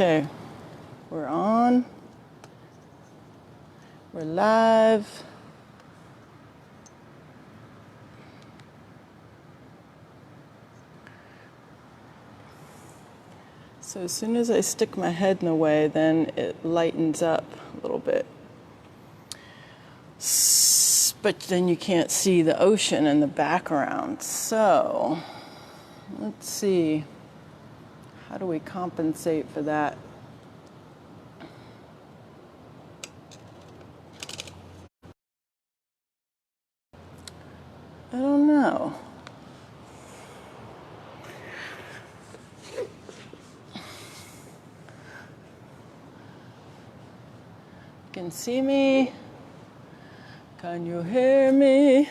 Okay, we're on. We're live. So as soon as I stick my head in the way, then it lightens up a little bit. But then you can't see the ocean in the background. So let's see. How do we compensate for that? I don't know. You can see me? Can you hear me?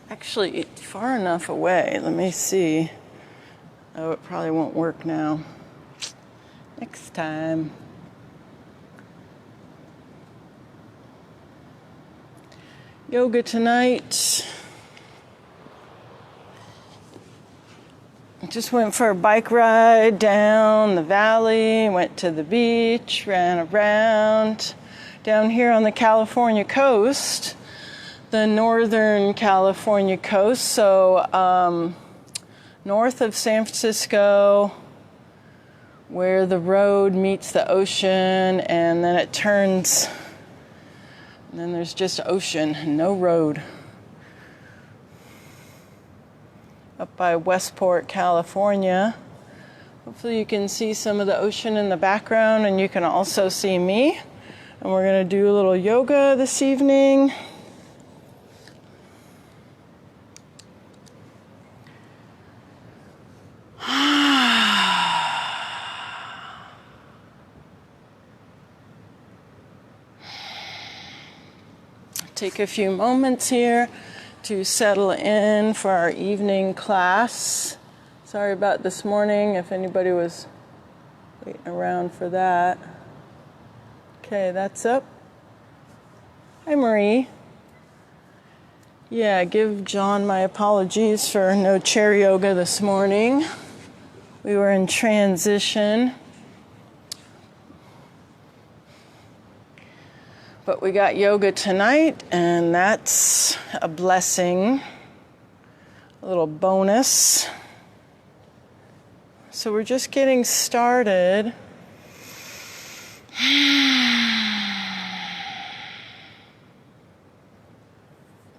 Actually, far enough away. Let me see. Oh, it probably won't work now. Next time. Yoga tonight. Just went for a bike ride down the valley, went to the beach, ran around. Down here on the California coast, the northern California coast, so north of San Francisco, where the road meets the ocean, and then it turns, and then there's just ocean, no road. Up by Westport, California. Hopefully you can see some of the ocean in the background, and you can also see me. And we're going to do a little yoga this evening. Take a few moments here to settle in for our evening class. Sorry about this morning, if anybody was waiting around for that. Okay, that's up. Hi, Marie. Yeah, give John my apologies for no chair yoga this morning. We were in transition. But we got yoga tonight, and that's a blessing, a little bonus. So we're just getting started.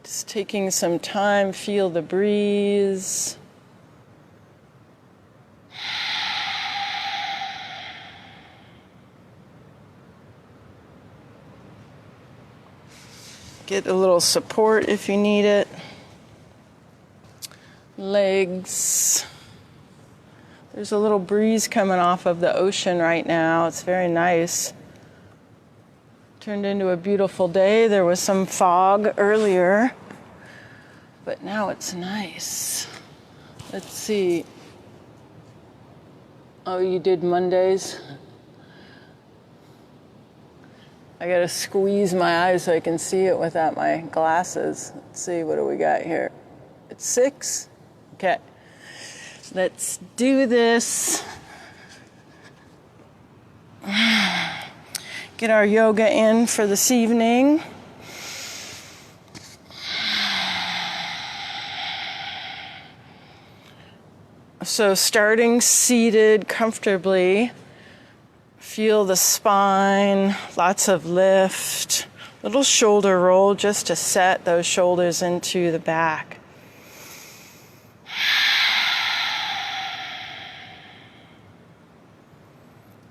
Just taking some time, feel the breeze. Get a little support if you need it. Legs. There's a little breeze coming off of the ocean right now. It's very nice. Turned into a beautiful day. There was some fog earlier, but now it's nice. Let's see. Oh, you did Mondays? I gotta squeeze my eyes so I can see it without my glasses. Let's see, what do we got here? It's 6? Okay. Let's do this. Get our yoga in for this evening. So starting seated comfortably. Feel the spine, lots of lift, little shoulder roll just to set those shoulders into the back.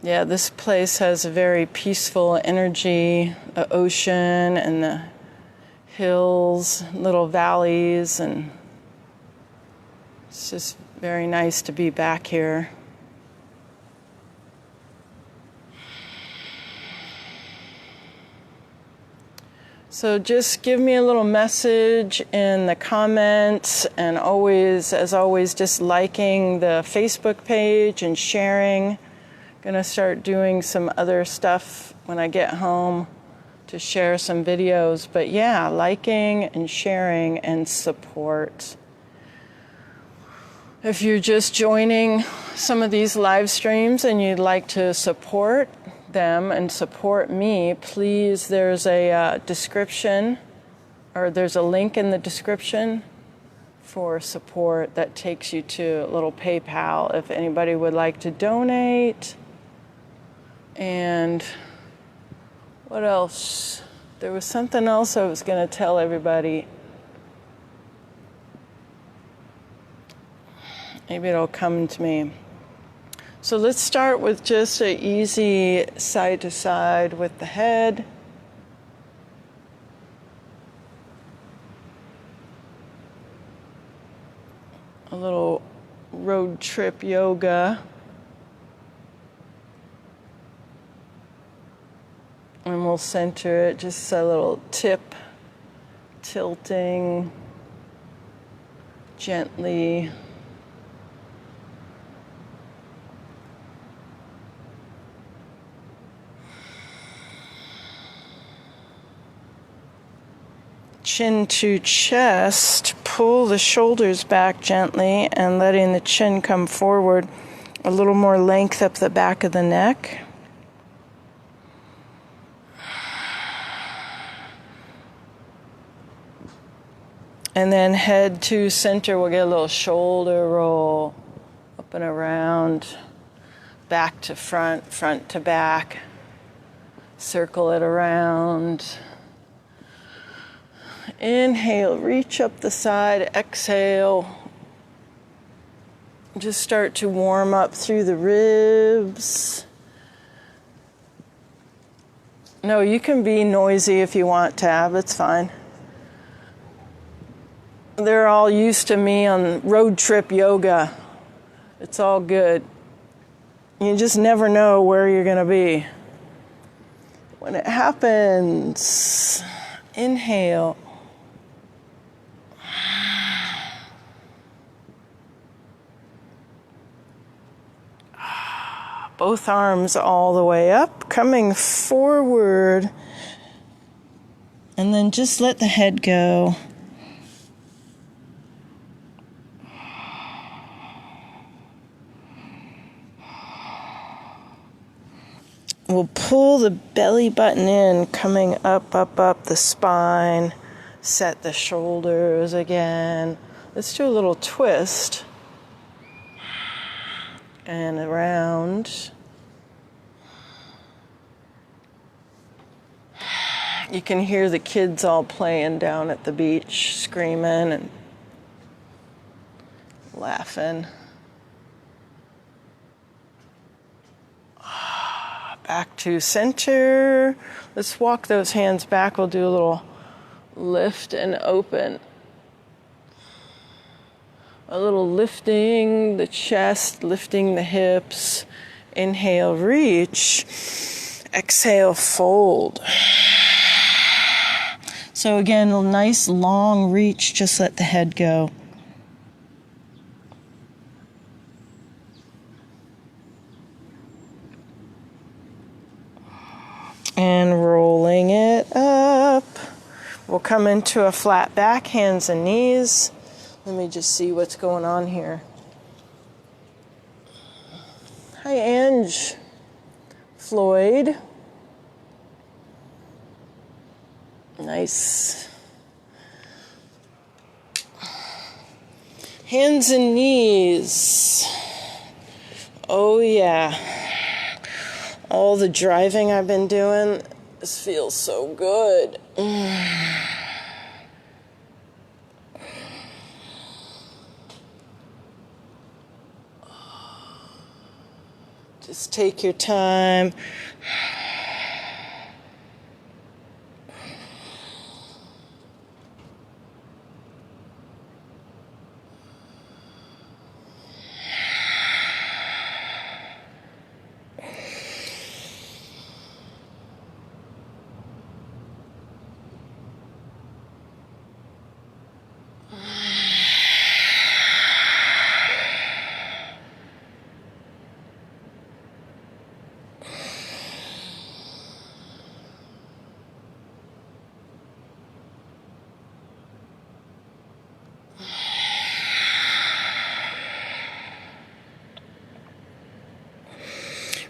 Yeah, this place has a very peaceful energy, the ocean and the hills, little valleys, and it's just very nice to be back here. So just give me a little message in the comments, and always, as always, just liking the Facebook page and sharing. Gonna start doing some other stuff when I get home to share some videos. But yeah, liking and sharing and support. If you're just joining some of these live streams and you'd like to support them and support me, please, there's a description, or there's a link in the description for support that takes you to a little PayPal if anybody would like to donate. And what else? There was something else I was going to tell everybody. Maybe it'll come to me. So let's start with just an easy side to side with the head. A little road trip yoga. And we'll center it, just a little tip, tilting gently. Chin to chest, pull the shoulders back gently and letting the chin come forward. A little more length up the back of the neck. And then head to center, we'll get a little shoulder roll up and around, back to front, front to back. Circle it around. Inhale, reach up the side, exhale. Just start to warm up through the ribs. No, you can be noisy if you want, Tab, it's fine. They're all used to me on road trip yoga. It's all good. You just never know where you're going to be. When it happens, inhale. Both arms all the way up, coming forward. And then just let the head go. We'll pull the belly button in, coming up, up, up the spine. Set the shoulders again. Let's do a little twist. And around. You can hear the kids all playing down at the beach, screaming and laughing. Back to center. Let's walk those hands back. We'll do a little lift and open. A little lifting the chest, lifting the hips. Inhale, reach. Exhale, fold. So again, a nice long reach, just let the head go. And rolling it up. We'll come into a flat back, hands and knees. Let me just see what's going on here. Hi, Ange. Floyd. Nice. Hands and knees. Oh, yeah. All the driving I've been doing, this feels so good. Just take your time.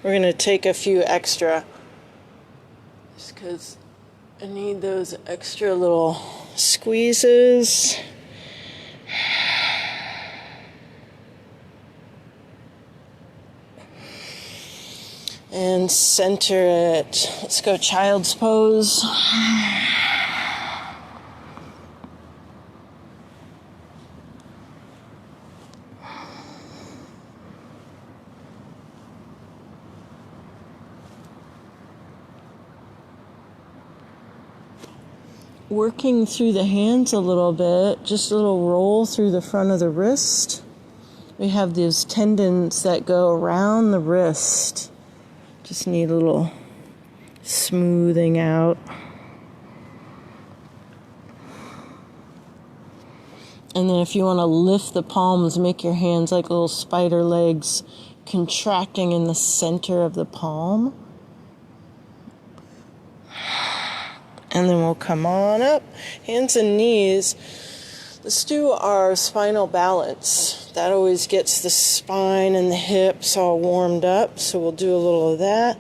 We're going to take a few extra just because I need those extra little squeezes. And center it. Let's go child's pose. Working through the hands a little bit, just a little roll through the front of the wrist. We have these tendons that go around the wrist. Just need a little smoothing out. And then if you want to lift the palms, make your hands like little spider legs contracting in the center of the palm. And then we'll come on up, hands and knees. Let's do our spinal balance. That always gets the spine and the hips all warmed up, so we'll do a little of that.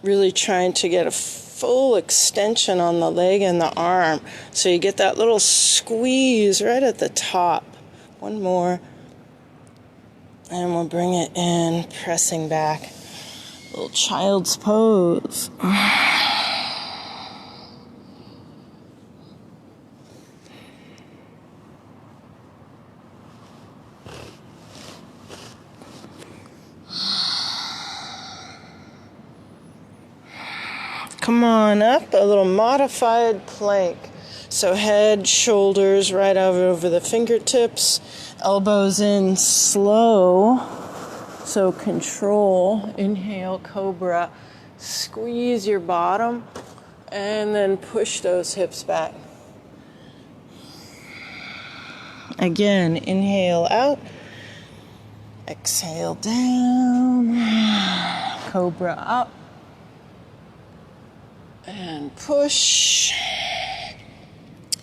Really trying to get a full extension on the leg and the arm. So you get that little squeeze right at the top. One more. And we'll bring it in, pressing back. Little child's pose. Come on up, a little modified plank. So head, shoulders right over the fingertips, elbows in slow. So control, inhale, cobra, squeeze your bottom, and then push those hips back. Again, inhale out, exhale down, cobra up. And push.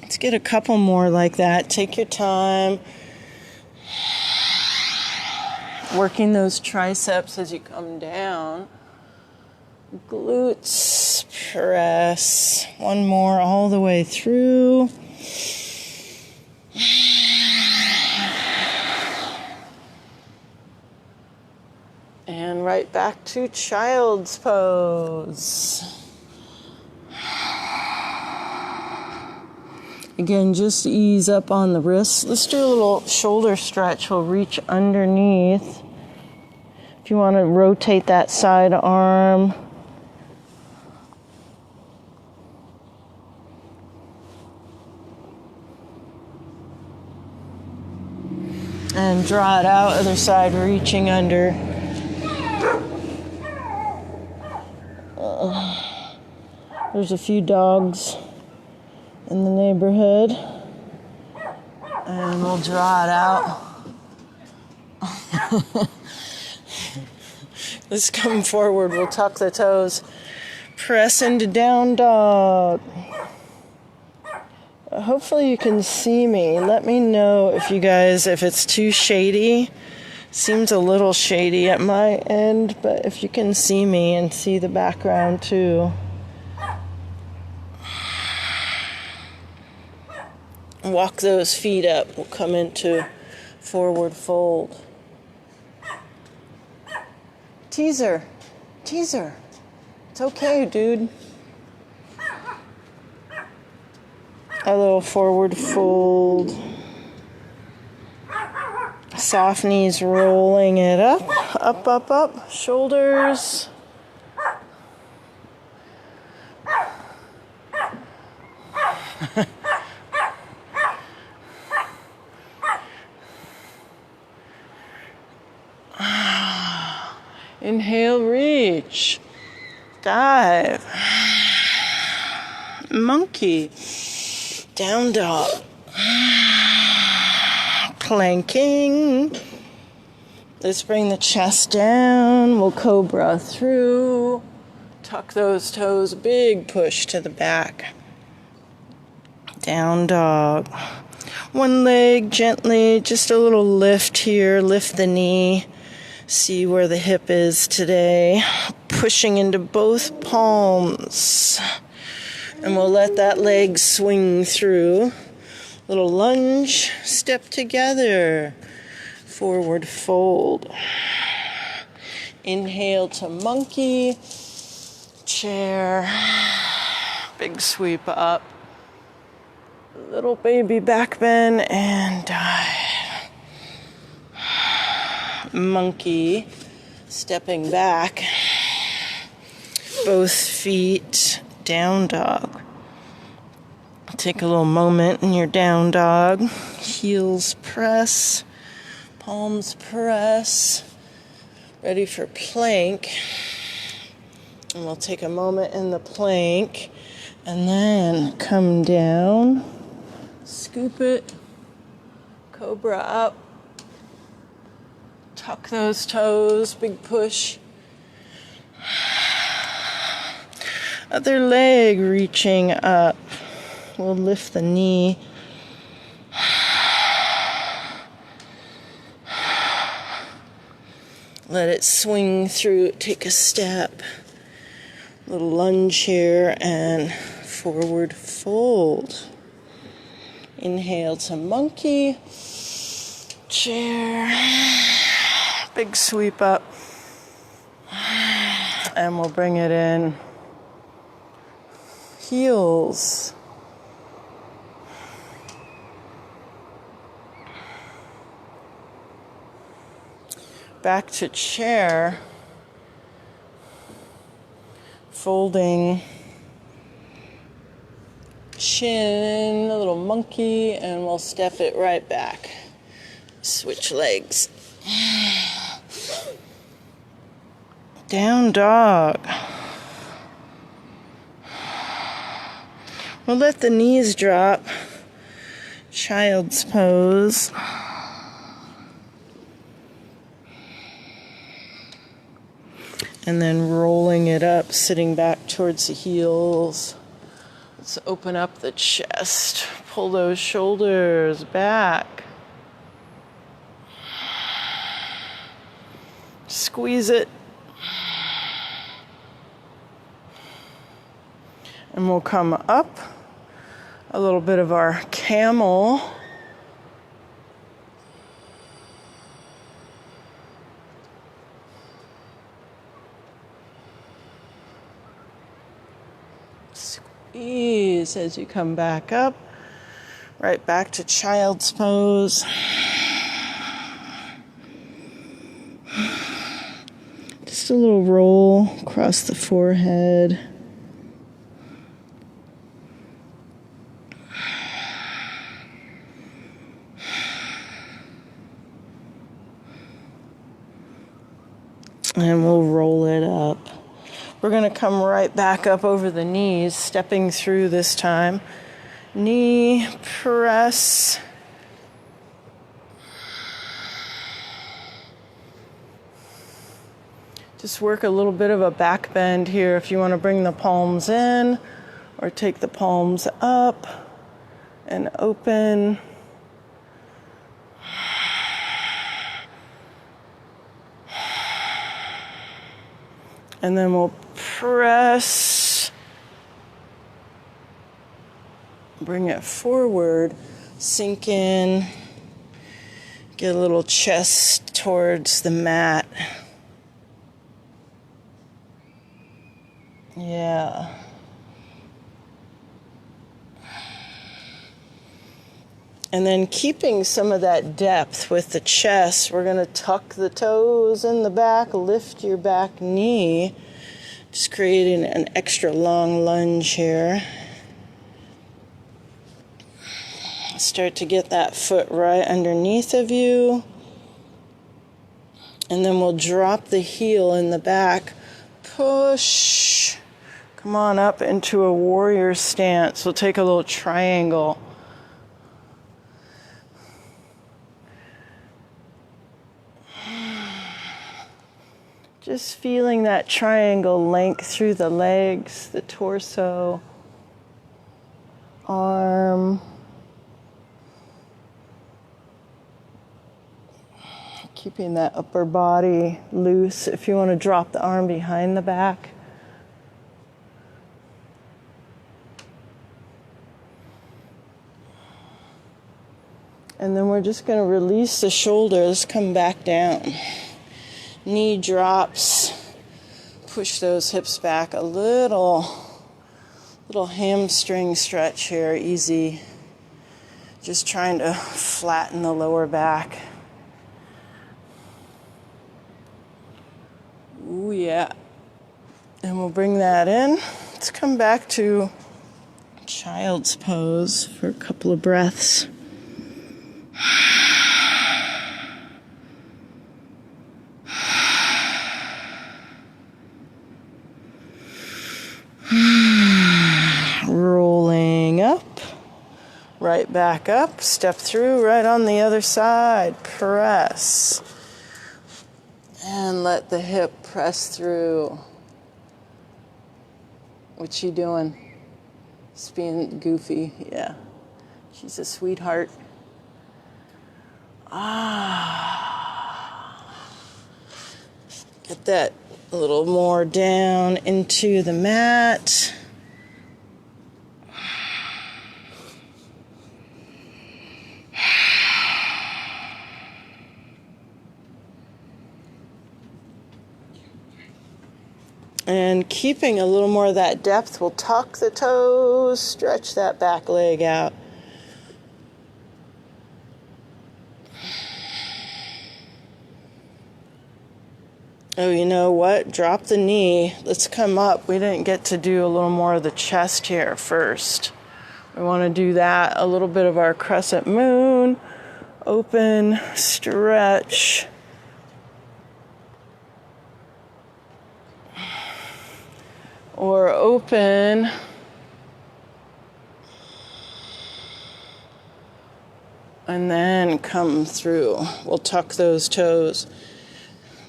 Let's get a couple more like that. Take your time. Working those triceps as you come down. Glutes press. One more all the way through. And right back to child's pose. Again, just ease up on the wrists. Let's do a little shoulder stretch. We'll reach underneath. If you want to rotate that side arm. And draw it out, other side, reaching under. There's a few dogs in the neighborhood, and we'll draw it out. Let's come forward. We'll tuck the toes. Press into down dog. Hopefully you can see me. Let me know if it's too shady. Seems a little shady at my end, but if you can see me and see the background too. Walk those feet up. We'll come into forward fold. Teaser. It's okay, dude. A little forward fold. Soft knees, rolling it up. Shoulders. Inhale, reach. Dive. Monkey. Down dog. Planking. Let's bring the chest down. We'll cobra through. Tuck those toes. Big push to the back. Down dog. One leg gently, just a little lift here. Lift the knee. See where the hip is today. Pushing into both palms. And we'll let that leg swing through. Little lunge, step together. Forward fold. Inhale to monkey. Chair. Big sweep up. Little baby back bend and dive. Monkey. Stepping back. Both feet. Down dog. Take a little moment in your down dog. Heels press. Palms press. Ready for plank. And we'll take a moment in the plank. And then come down. Scoop it. Cobra up. Tuck those toes. Big push. Other leg reaching up. We'll lift the knee. Let it swing through. Take a step. Little lunge here and forward fold. Inhale to monkey. Chair. Big sweep up. And we'll bring it in. Heels. Back to chair. Folding. Chin, a little monkey, and we'll step it right back. Switch legs. Down dog. We'll let the knees drop. Child's pose. And then rolling it up, sitting back towards the heels. Let's open up the chest. Pull those shoulders back. Squeeze it. And we'll come up. A little bit of our camel. Squeeze as you come back up. Right back to child's pose. Just a little roll across the forehead. And we'll roll it up. We're going to come right back up over the knees, stepping through this time. Knee press. Just work a little bit of a back bend here if you want to bring the palms in or take the palms up and open. And then we'll press, bring it forward, sink in, get a little chest towards the mat. Yeah. And then keeping some of that depth with the chest, we're going to tuck the toes in the back, lift your back knee, just creating an extra long lunge here. Start to get that foot right underneath of you. And then we'll drop the heel in the back. Push. Come on up into a warrior stance. We'll take a little triangle. Just feeling that triangle length through the legs, the torso, arm. Keeping that upper body loose. If you want to drop the arm behind the back. And then we're just going to release the shoulders, come back down. Knee drops. Push those hips back a little hamstring stretch here, easy. Just trying to flatten the lower back. Ooh, yeah. And we'll bring that in. Let's come back to child's pose for a couple of breaths. Rolling up, right back up, step through, right on the other side, press. And let the hip press through. What you doing? Just being goofy, yeah. She's a sweetheart. Get that a little more down into the mat. And keeping a little more of that depth, we'll tuck the toes, stretch that back leg out. Oh, you know what? Drop the knee. Let's come up. We didn't get to do a little more of the chest here first. We want to do that. A little bit of our crescent moon. Open, stretch. Or open. And then come through. We'll tuck those toes.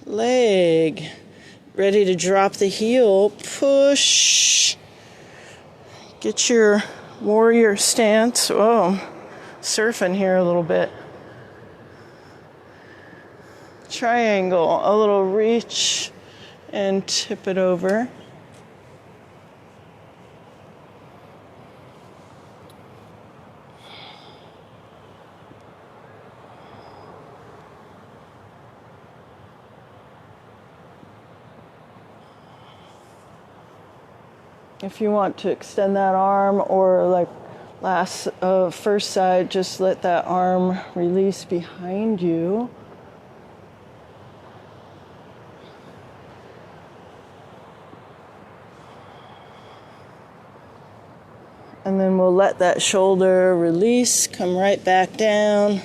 Leg. Ready to drop the heel. Push. Get your warrior stance. Oh, surfing here a little bit. Triangle. A little reach and tip it over. If you want to extend that arm, or like first side, just let that arm release behind you. And then we'll let that shoulder release, come right back down,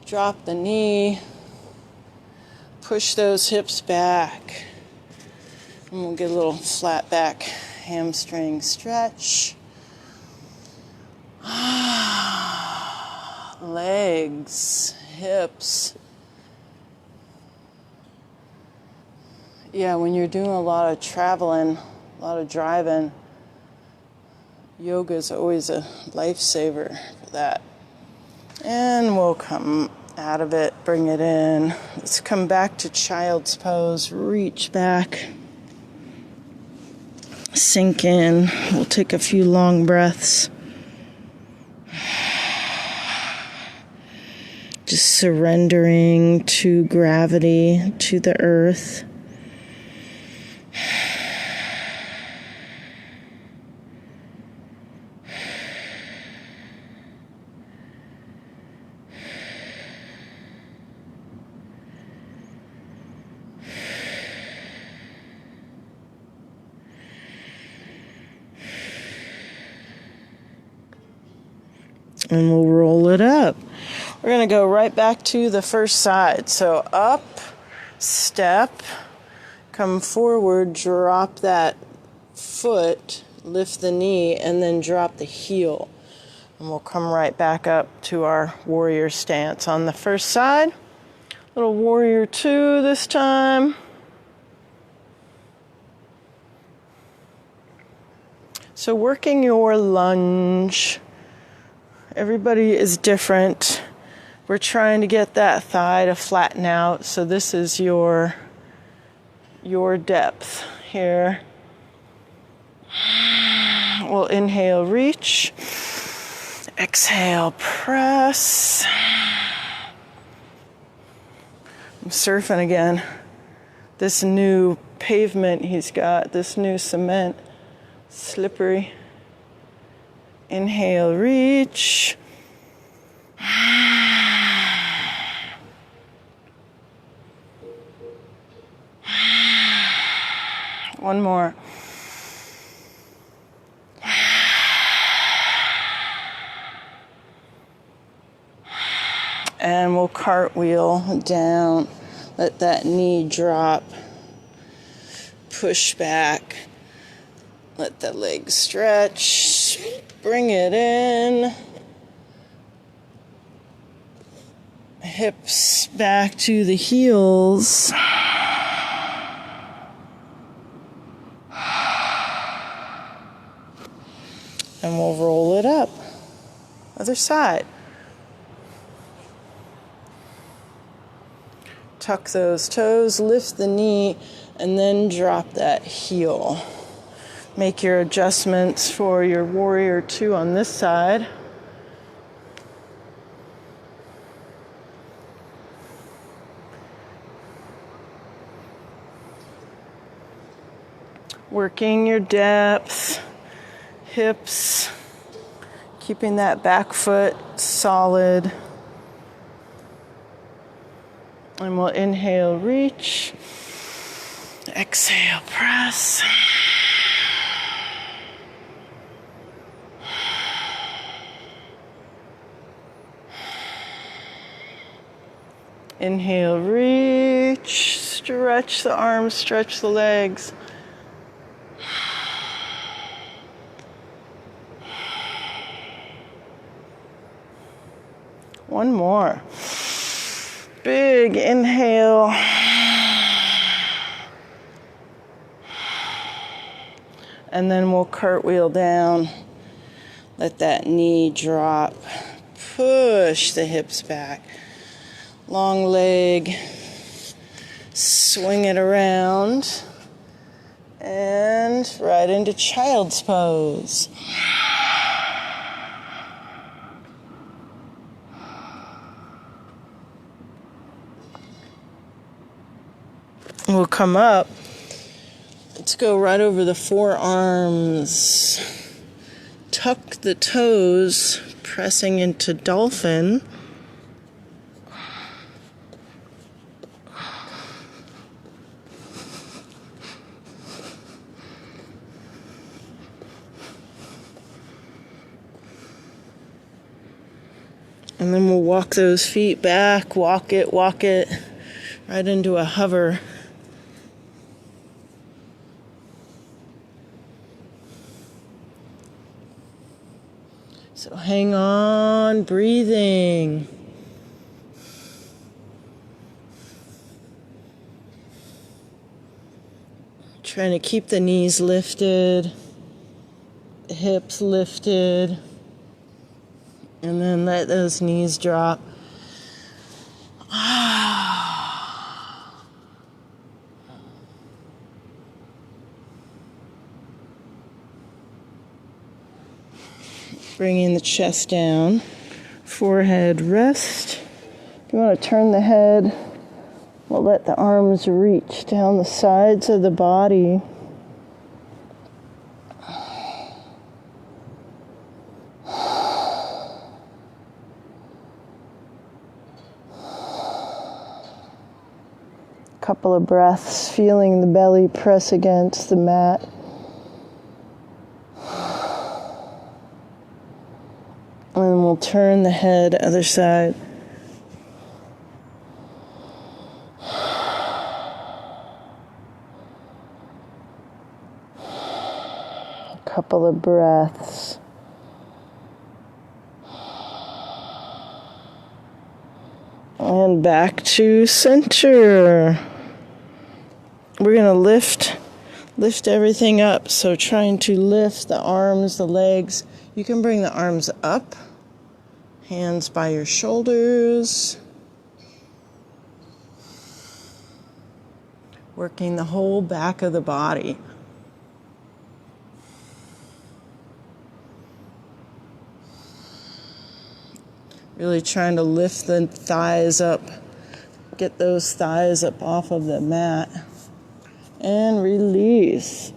drop the knee, push those hips back. And we'll get a little flat back hamstring stretch. Legs, hips. Yeah, when you're doing a lot of traveling, a lot of driving, yoga is always a lifesaver for that. And we'll come out of it, bring it in. Let's come back to child's pose, reach back. Sink in. We'll take a few long breaths. Just surrendering to gravity, to the earth. And we'll roll it up. We're going to go right back to the first side. So up, step, come forward, drop that foot, lift the knee, and then drop the heel. And we'll come right back up to our warrior stance on the first side. Little warrior two this time. So working your lunge. Everybody is different. We're trying to get that thigh to flatten out. So this is your depth here. We'll inhale, reach. Exhale, press. I'm surfing again. This new pavement he's got, this new cement, slippery. Inhale, reach. One more. And we'll cartwheel down. Let that knee drop. Push back. Let the legs stretch. Bring it in. Hips back to the heels. And we'll roll it up. Other side. Tuck those toes, lift the knee, and then drop that heel. Make your adjustments for your warrior two on this side. Working your depth, hips, keeping that back foot solid. And we'll inhale, reach. Exhale, press. Inhale, reach. Stretch the arms, stretch the legs. One more. Big inhale. And then we'll cartwheel down. Let that knee drop. Push the hips back. Long leg. Swing it around. And right into child's pose. We'll come up. Let's go right over the forearms. Tuck the toes, pressing into dolphin. And then we'll walk those feet back, walk it, right into a hover. So hang on, breathing. Trying to keep the knees lifted, the hips lifted, and then let those knees drop. Bringing the chest down, forehead rest. If you want to turn the head, we'll let the arms reach down the sides of the body. Couple of breaths, feeling the belly press against the mat. And then we'll turn the head, other side. couple of breaths. And back to center. We're going to lift everything up. So trying to lift the arms, the legs. You can bring the arms up, hands by your shoulders. Working the whole back of the body. Really trying to lift the thighs up. Get those thighs up off of the mat. And release.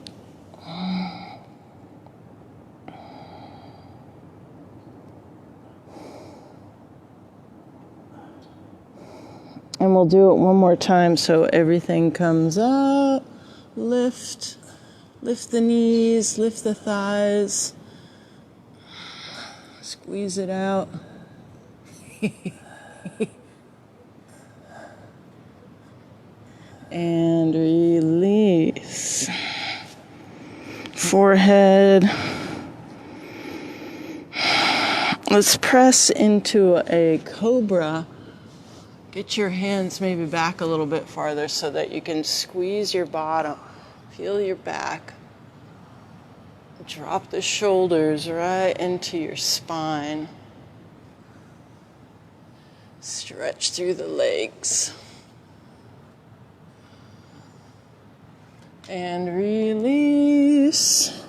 And we'll do it one more time so everything comes up. Lift the knees, lift the thighs. Squeeze it out. And release. Forehead. Let's press into a cobra. Get your hands maybe back a little bit farther so that you can squeeze your bottom. Feel your back. Drop the shoulders right into your spine. Stretch through the legs. And release.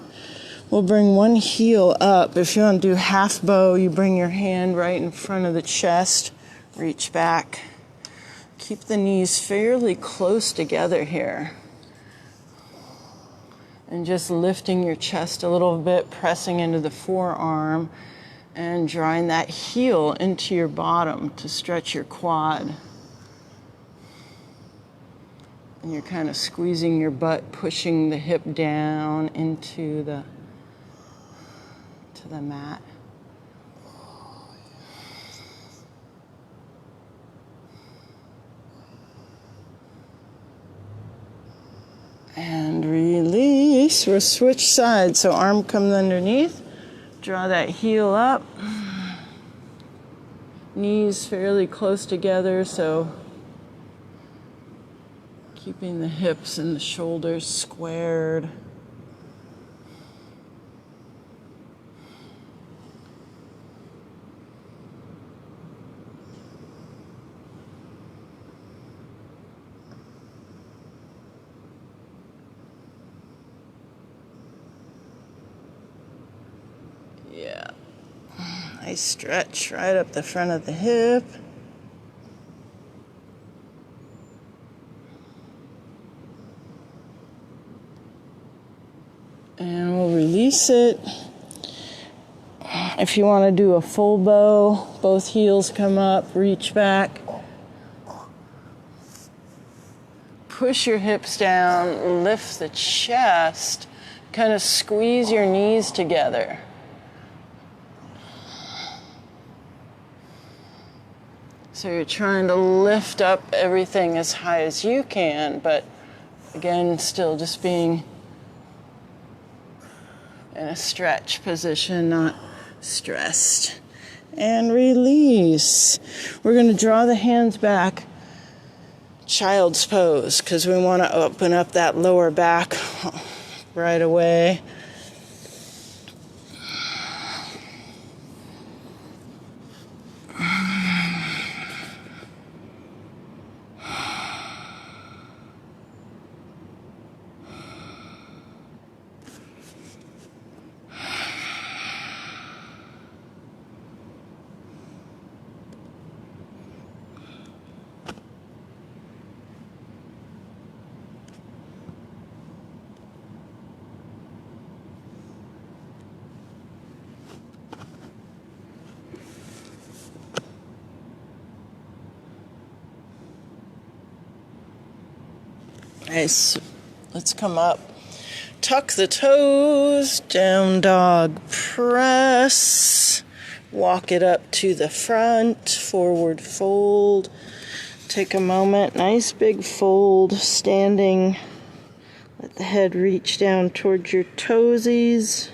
We'll bring one heel up. If you want to do half bow, you bring your hand right in front of the chest. Reach back. Keep the knees fairly close together here. And just lifting your chest a little bit, pressing into the forearm, and drawing that heel into your bottom to stretch your quad. And you're kind of squeezing your butt, pushing the hip down into the mat. And release. We'll switch sides. So arm comes underneath. Draw that heel up. Knees fairly close together, so keeping the hips and the shoulders squared. Yeah. Nice stretch right up the front of the hip. And we'll release it. If you want to do a full bow, both heels come up, reach back. Push your hips down, lift the chest, kind of squeeze your knees together. So you're trying to lift up everything as high as you can, but again, still just being in a stretch position, not stressed. And release. We're going to draw the hands back, child's pose, because we want to open up that lower back right away. Nice. Let's come up. Tuck the toes, down dog press. Walk it up to the front, forward fold. Take a moment, nice big fold, standing. Let the head reach down towards your toesies.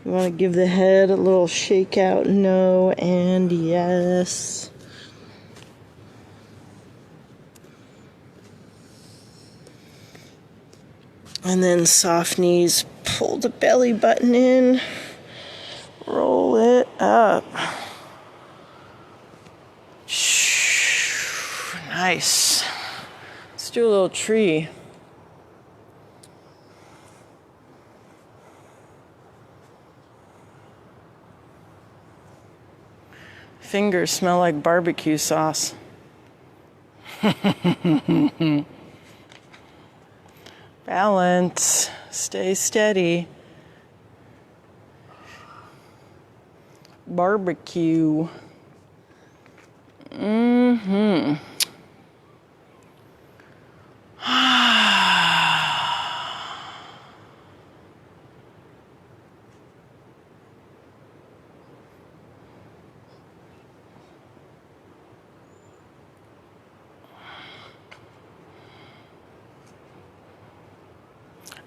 You want to give the head a little shake out, no and yes. And then soft knees, pull the belly button in, roll it up. Nice. Let's do a little tree. Fingers smell like barbecue sauce. Balance. Stay steady. Barbecue.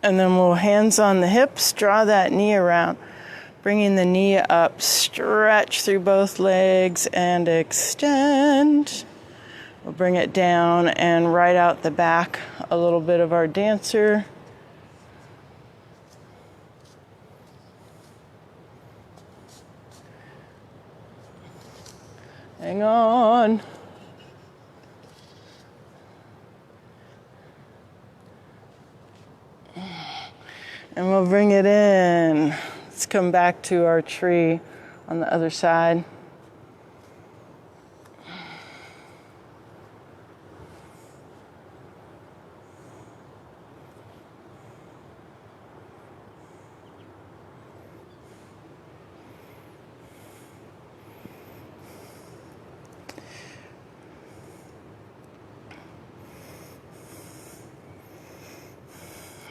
And then we'll hands on the hips, draw that knee around, bringing the knee up, stretch through both legs and extend. We'll bring it down and right out the back, a little bit of our dancer. Hang on. And we'll bring it in. Let's come back to our tree on the other side.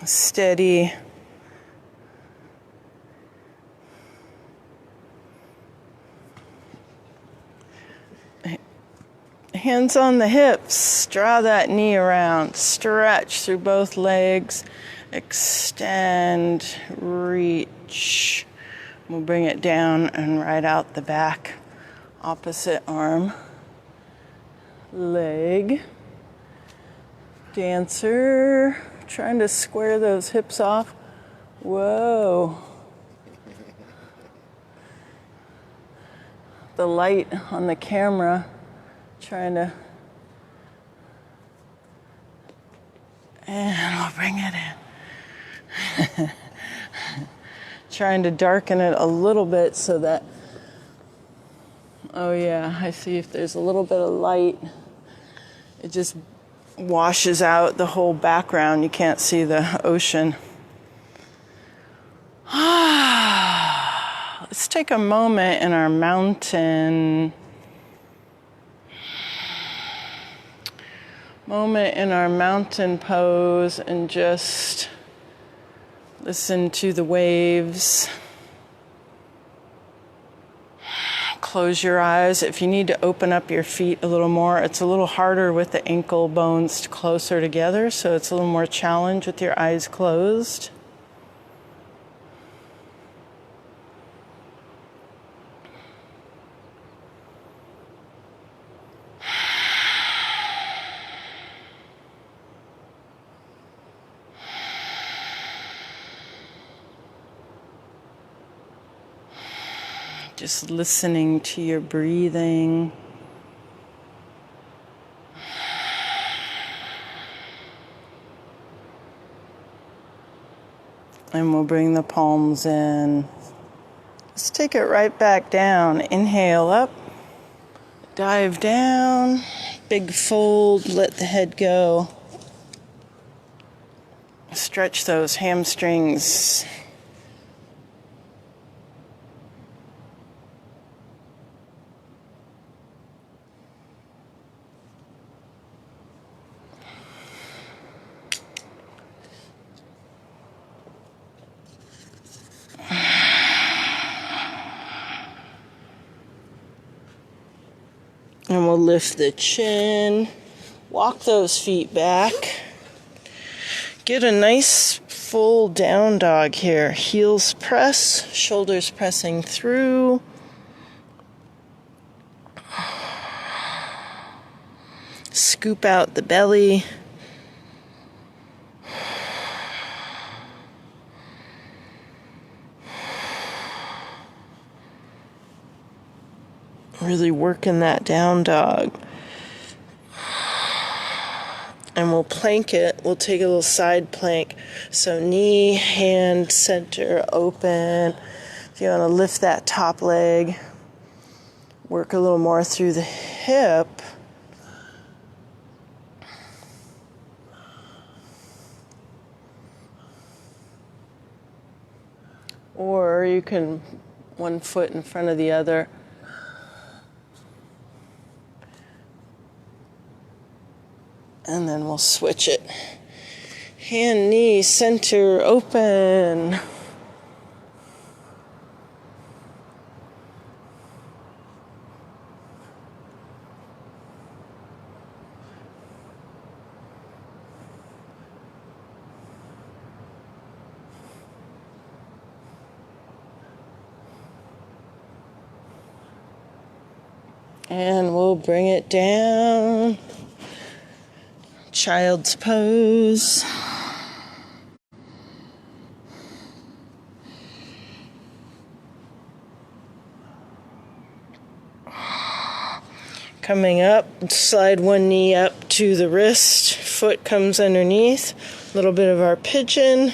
Steady. Hands on the hips, draw that knee around, stretch through both legs, extend, reach. We'll bring it down and right out the back, opposite arm, leg, dancer, trying to square those hips off. Whoa. The light on the camera. Trying to, and I'll bring it in. Trying to darken it a little bit so that, oh yeah, I see if there's a little bit of light, it just washes out the whole background. You can't see the ocean. Let's take a moment in our mountain. Moment in our mountain pose and just listen to the waves. Close your eyes. If you need to open up your feet a little more, it's a little harder with the ankle bones closer together, so it's a little more challenge with your eyes closed. Just listening to your breathing. And we'll bring the palms in. Let's take it right back down. Inhale up. Dive down. Big fold. Let the head go. Stretch those hamstrings. And we'll lift the chin, walk those feet back, get a nice full down dog here. Heels press, shoulders pressing through. Scoop out the belly. Really working that down dog. And we'll plank it. We'll take a little side plank. So knee, hand, center, open. If you want to lift that top leg, work a little more through the hip. Or you can one foot in front of the other. And then we'll switch it. Hand, knee, center, open. And we'll bring it down. Child's pose. Coming up, slide one knee up to the wrist, foot comes underneath, a little bit of our pigeon.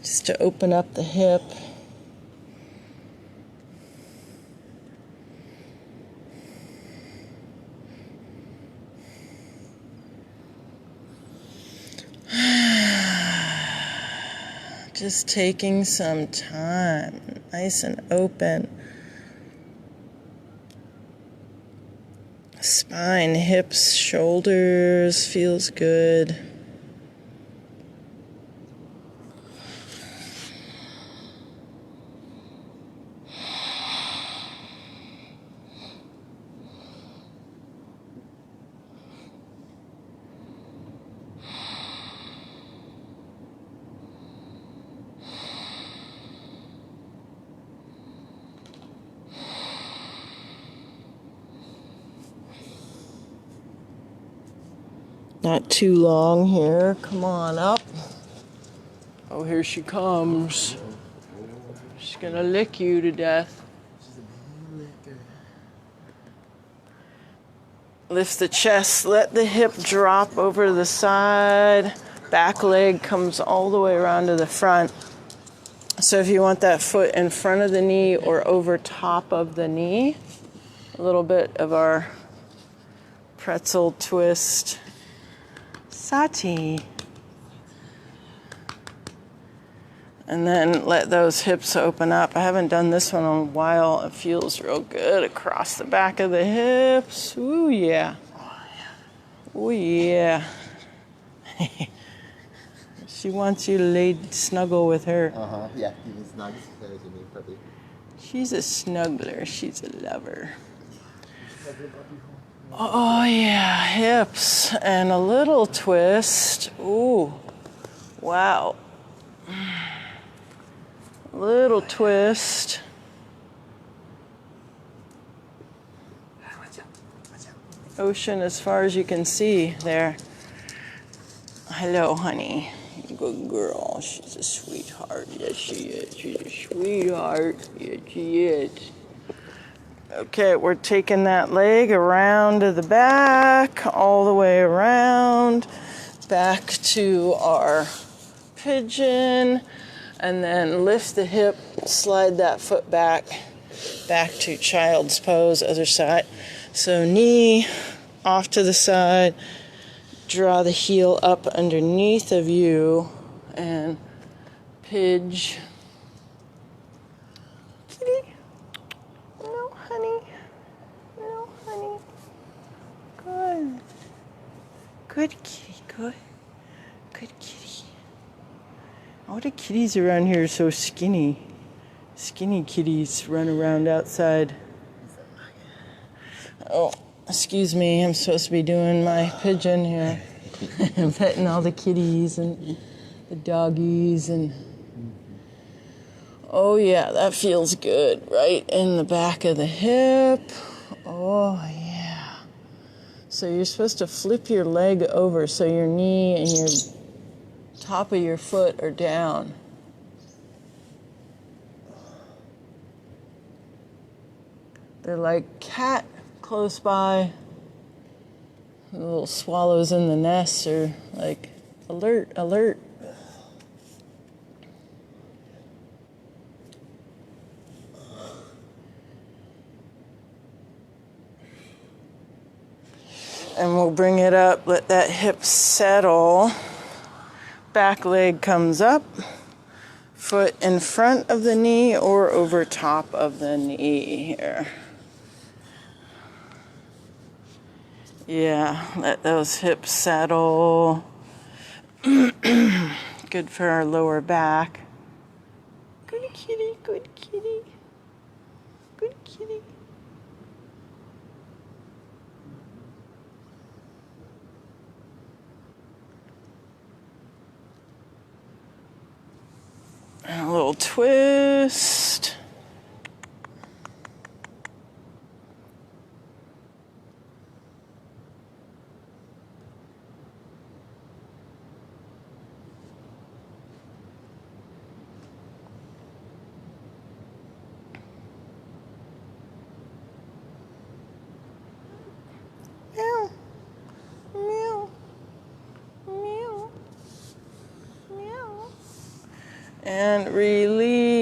Just to open up the hip. Just taking some time, nice and open. Spine, hips, shoulders, feels good. Not too long here. Come on up. Oh, here she comes. She's gonna lick you to death. Lift the chest, let the hip drop over to the side. Back leg comes all the way around to the front. So if you want that foot in front of the knee or over top of the knee, a little bit of our pretzel twist. Sati. And then let those hips open up. I haven't done this one in a while. It feels real good across the back of the hips. Ooh, yeah. Ooh, yeah. She wants you to snuggle with her. Yeah, even snuggle to me, probably. She's a snuggler. She's a lover. Oh, yeah, hips and a little twist. Ooh, wow. Little twist. Ocean as far as you can see there. Hello, honey. Good girl. She's a sweetheart. Yes, she is. She's a sweetheart. Yes, she is. Okay, we're taking that leg around to the back, all the way around, back to our pigeon, and then lift the hip, slide that foot back to child's pose, other side. So knee off to the side, draw the heel up underneath of you, and pidge. Kitty. No, honey. No, honey. Good. Good kitty. Good. Good kitty. All the kitties around here are so skinny. Skinny kitties run around outside. Oh, excuse me. I'm supposed to be doing my pigeon here. And petting all the kitties and the doggies and oh yeah, that feels good, right in the back of the hip. Oh yeah. So you're supposed to flip your leg over so your knee and your top of your foot are down. They're like cat close by. The little swallows in the nest are like, alert, alert. And we'll bring it up, let that hip settle. Back leg comes up. Foot in front of the knee or over top of the knee here. Yeah, let those hips settle. Good for our lower back. Good kitty, good kitty. Good kitty. And a little twist. Meow. Meow. Meow. Meow. And release.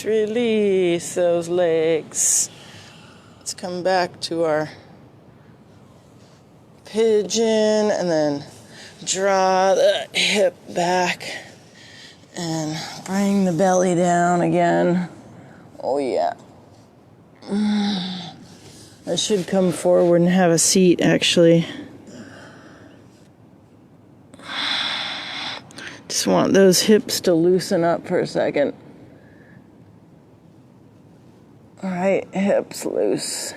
Release those legs. Let's come back to our pigeon and then draw the hip back and bring the belly down again. Oh yeah. I should come forward and have a seat actually. Just want those hips to loosen up for a second. All right, hips loose.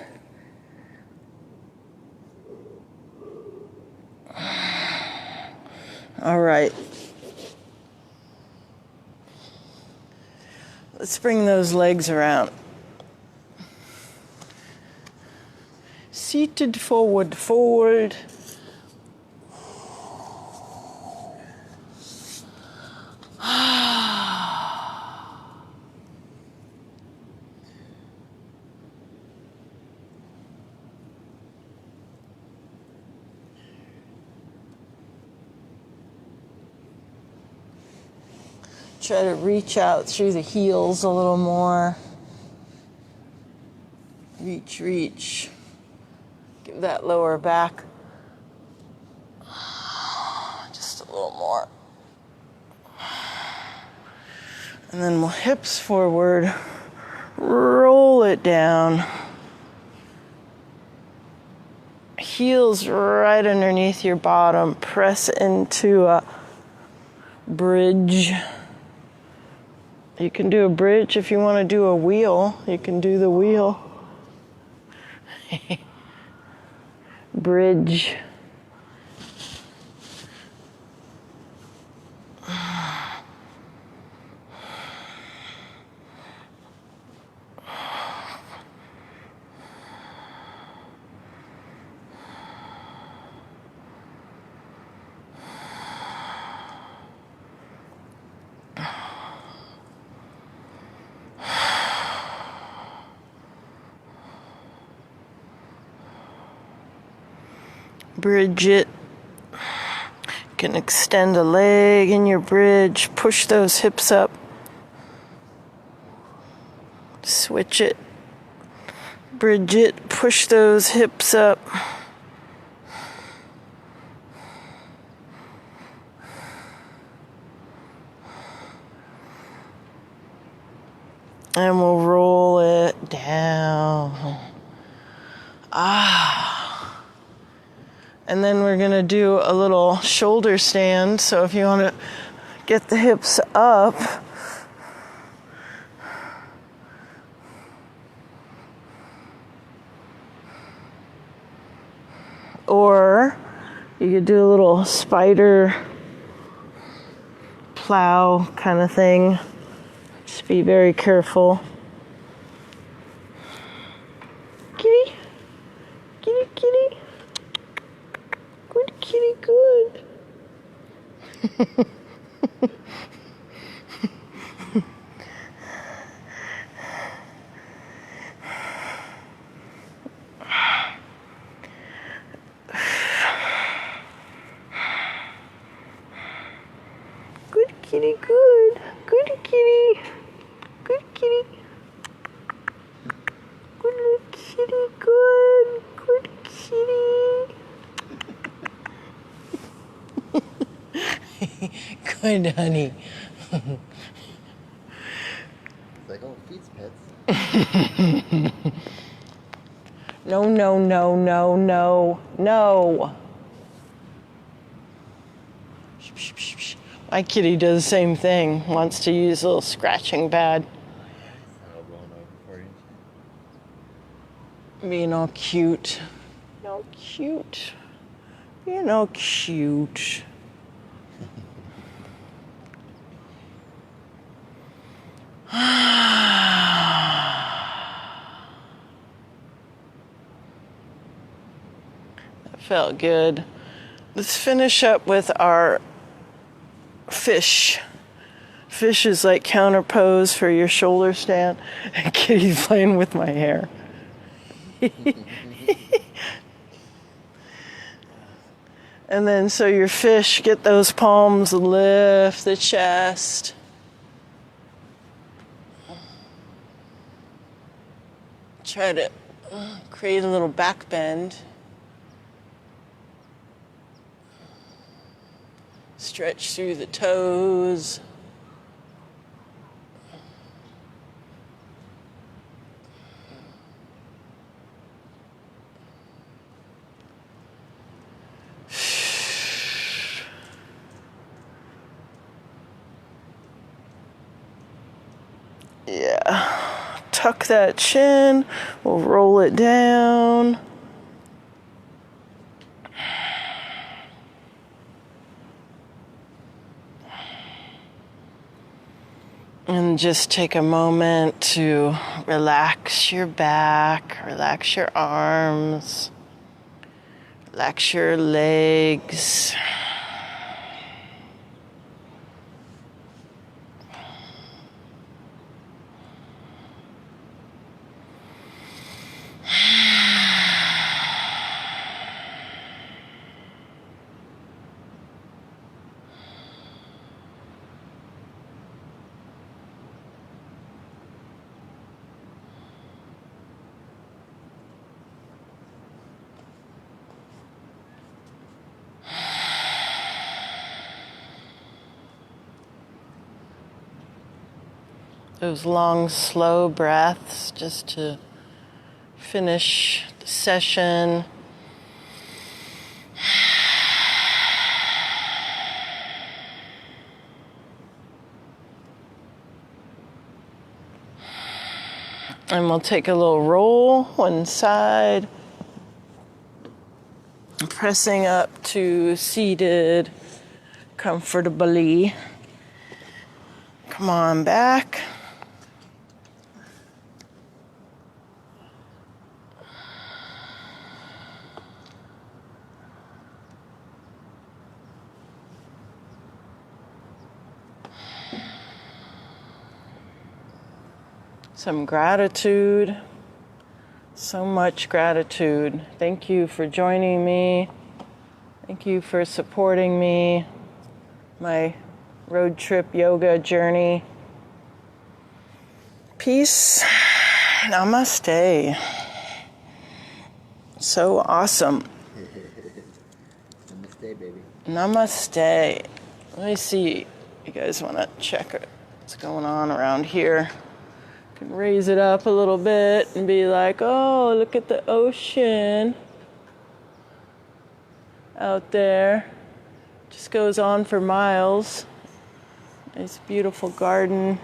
All right. Let's bring those legs around. Seated forward fold. Try to reach out through the heels a little more. Reach, reach. Give that lower back just a little more. And then we'll hips forward, roll it down. Heels right underneath your bottom. Press into a bridge. You can do a bridge if you want to do a wheel. You can do the wheel. Bridge. Bridge it. You can extend a leg in your bridge. Push those hips up. Switch it. Bridge it. Push those hips up. And we'll roll it down. And then we're going to do a little shoulder stand. So if you want to get the hips up, or You could do a little spider plow kind of thing. Just be very careful. Kitty, kitty, kitty. Good kitty, good. Good kitty, good. Good kitty. Good kitty. Good little kitty, good. Good kitty. Good, honey. It's like, oh, feeds pets. No, no, no, no, no, no. Shh, shh, shh, shh. My kitty does the same thing. Wants to use a little scratching pad. I'll roll over for you. Being all cute. No cute. Being all cute. That felt good. Let's finish up with our fish. Fish is like counterpose for your shoulder stand. And Kitty's playing with my hair. And then so your fish, get those palms, lift the chest. Try to create a little back bend. Stretch through the toes. Yeah. Tuck that chin. We'll roll it down. And just take a moment to relax your back, relax your arms, relax your legs. Those long, slow breaths just to finish the session. And we'll take a little roll one side, pressing up to seated comfortably. Come on back. Some gratitude, so much gratitude. Thank you for joining me. Thank you for supporting me, my road trip yoga journey. Peace. Namaste. So awesome. Namaste, baby. Namaste. Let me see. You guys want to check what's going on around here? Can raise it up a little bit and be like, oh, look at the ocean out there. Just goes on for miles. Nice, beautiful garden.